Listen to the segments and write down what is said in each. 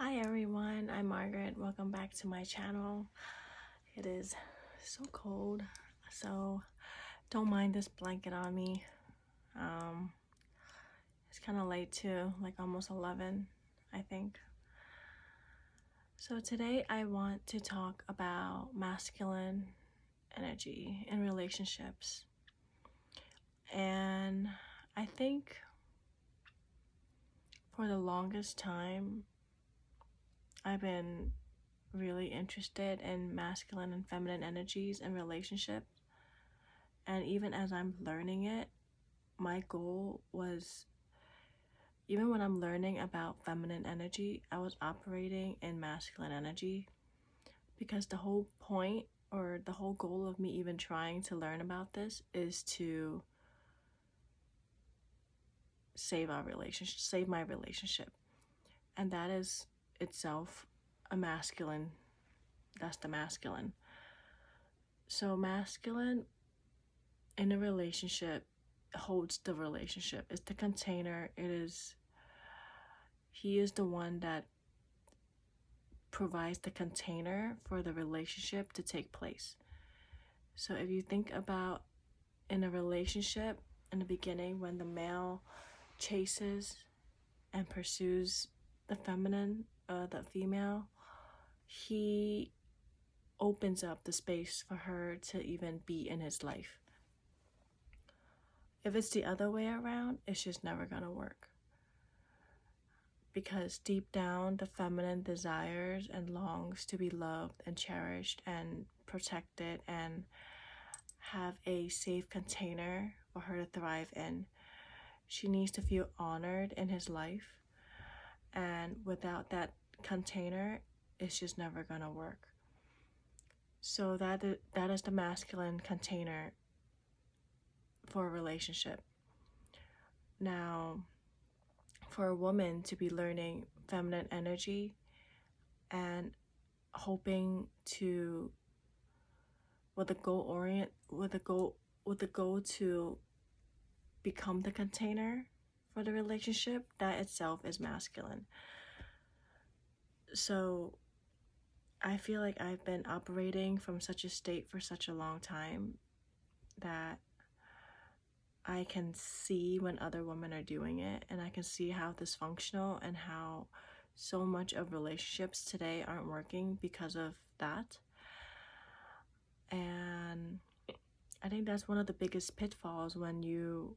Hi everyone, I'm Margaret. Welcome back to my channel. It is so cold, so don't mind this blanket on me. Um, it's kind of late too, like almost 11, I think. So today I want to talk about masculine energy in relationships. And I think for the longest time, I've been really interested in masculine and feminine energies in relationships. And even as I'm learning it, my goal was, even when I'm learning about feminine energy, I was operating in masculine energy because the whole point or the whole goal of me even trying to learn about this is to save our relationship, save my relationship. And that is itself a masculine, that's the masculine. So masculine in a relationship holds the relationship. It's the container. He is the one that provides the container for the relationship to take place. So if you think about in a relationship in the beginning, when the male chases and pursues the female, he opens up the space for her to even be in his life. If it's the other way around, it's just never gonna work. Because deep down, the feminine desires and longs to be loved and cherished and protected and have a safe container for her to thrive in. She needs to feel honored in his life. And without that container, it's just never gonna work. So that is the masculine container for a relationship. Now, for a woman to be learning feminine energy and hoping to with the goal to become the container for the relationship, that itself is masculine. So I feel like I've been operating from such a state for such a long time that I can see when other women are doing it, and I can see how dysfunctional and how so much of relationships today aren't working because of that. And I think that's one of the biggest pitfalls when you're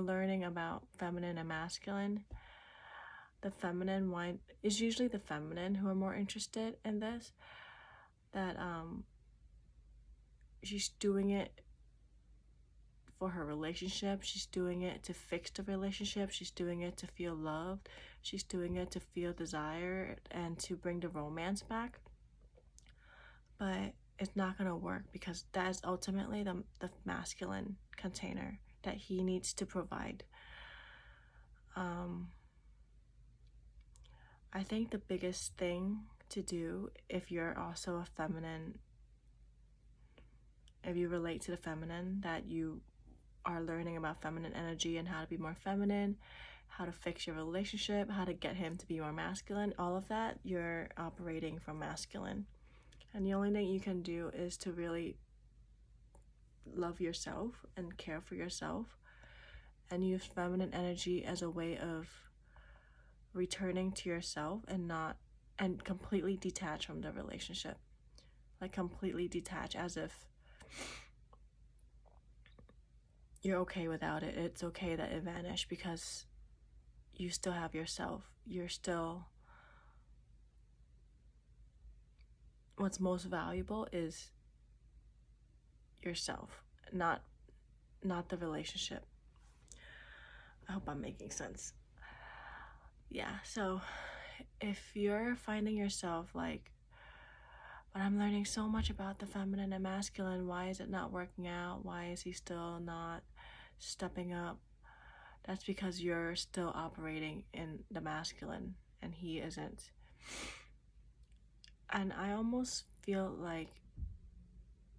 learning about feminine and masculine. The feminine one is usually the feminine who are more interested in this, that she's doing it for her relationship, she's doing it to fix the relationship, she's doing it to feel loved, she's doing it to feel desire and to bring the romance back. But it's not going to work because that is ultimately the masculine container that he needs to provide. I think the biggest thing to do if you're also a feminine, if you relate to the feminine, that you are learning about feminine energy and how to be more feminine, how to fix your relationship, how to get him to be more masculine, all of that, you're operating from masculine. And the only thing you can do is to really love yourself and care for yourself and use feminine energy as a way of returning to yourself and completely detach from the relationship. Like completely detach, as if you're okay without it. It's okay that it vanished because you still have yourself. You're still, what's most valuable is yourself, not the relationship. I hope I'm making sense. Yeah, so if you're finding yourself like, but I'm learning so much about the feminine and masculine, why is it not working out? Why is he still not stepping up? That's because you're still operating in the masculine and he isn't. And I almost feel like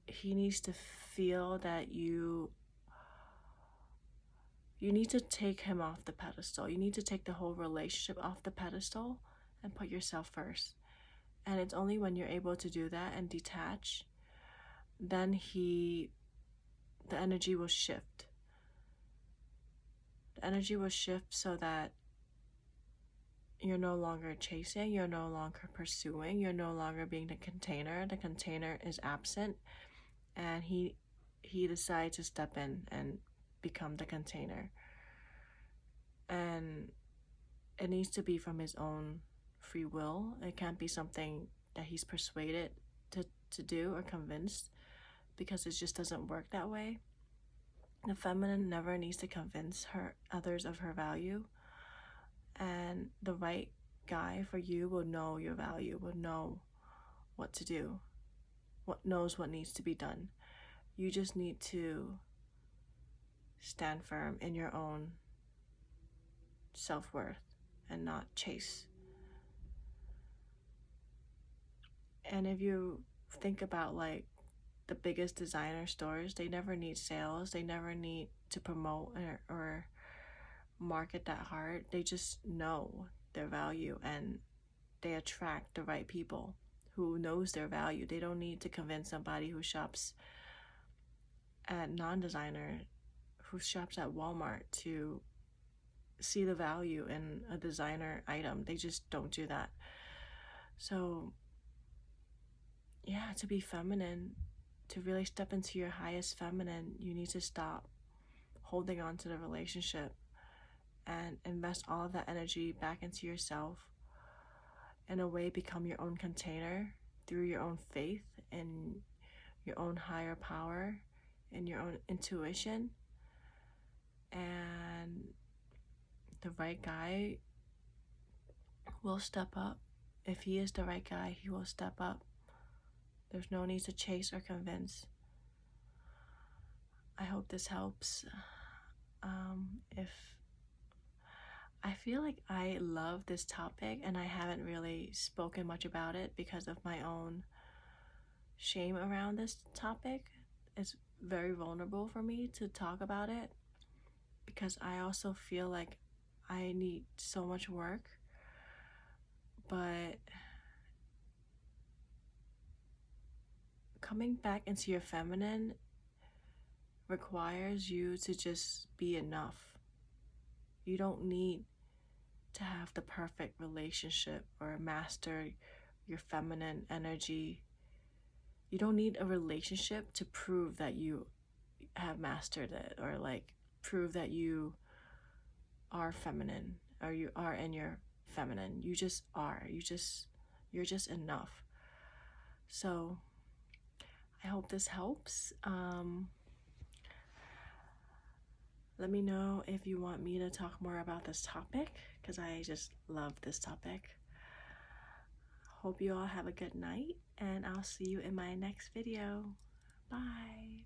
he needs to feel that you You need to take him off the pedestal. You need to take the whole relationship off the pedestal and put yourself first. And it's only when you're able to do that and detach, then the energy will shift. The energy will shift so that you're no longer chasing, you're no longer pursuing, you're no longer being the container. The container is absent, and he decides to step in and become the container. And it needs to be from his own free will. It can't be something that he's persuaded to do or convinced, because it just doesn't work that way. The feminine never needs to convince others of her value. And the right guy for you will know your value, will know what to do, knows what needs to be done. You just need to stand firm in your own self-worth and not chase. And if you think about like the biggest designer stores, they never need sales, they never need to promote or market that hard. They just know their value, and they attract the right people who knows their value. They don't need to convince somebody who shops at non-designer, who shops at Walmart, to see the value in a designer item. They just don't do that. So yeah, to be feminine, to really step into your highest feminine, you need to stop holding on to the relationship and invest all of that energy back into yourself. In a way, become your own container through your own faith and your own higher power and your own intuition. And the right guy will step up. If he is the right guy, he will step up. There's no need to chase or convince. I hope this helps. If I feel like I love this topic and I haven't really spoken much about it because of my own shame around this topic. It's very vulnerable for me to talk about it because I also feel like I need so much work. But coming back into your feminine requires you to just be enough. You don't need to have the perfect relationship or master your feminine energy. You don't need a relationship to prove that you have mastered it, or like prove that you are feminine or you are in your feminine. You just are. You're just enough. So I hope this helps. Let me know if you want me to talk more about this topic, because I just love this topic. Hope you all have a good night, and I'll see you in my next video. Bye.